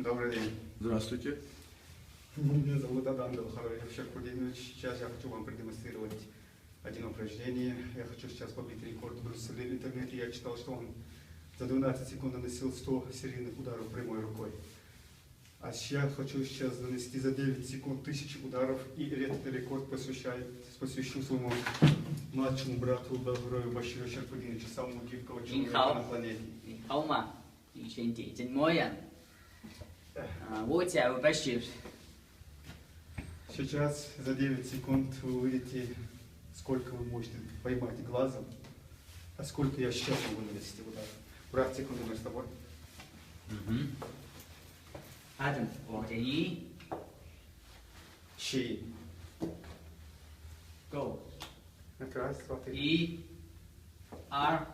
Добрый день. Здравствуйте. Меня зовут Адам Белхаров Шеркудинович. Сейчас я хочу вам продемонстрировать один упражнение. Я хочу сейчас побить рекорд Брюса Ли в интернете. Я читал, что он за 12 секунд наносил 100 серийных ударов прямой рукой. А я хочу нанести за 9 секунд 1000 ударов. И этот рекорд посвящу своему младшему брату Белхарову Баширу Шеркудиновичу, самому гибкого человека на планете. 你好嘛，以前地震模样。我叫Башир. Сейчас за 9 секунд вы увидите, сколько вы можете поймать глазом, а сколько я сейчас могу нанести удар. Брат, секунду, мы с тобой. Adam, 我建议 Шеи. Go. Это раз, два, три. 1、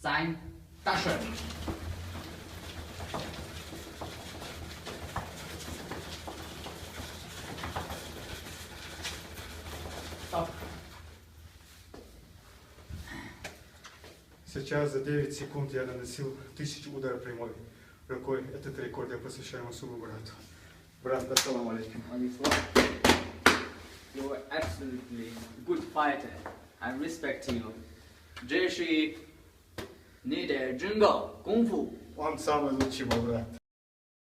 2、3，大水。Стоп. Сейчас за 9 секунд я наносил 1000 ударов прямой рукой. Этот рекорд я посвящаю своему брату. Брат, ассаламу алейкум. You are absolutely good fighter. I respect you. 这是你的真功夫。Он самый лучший мой брат.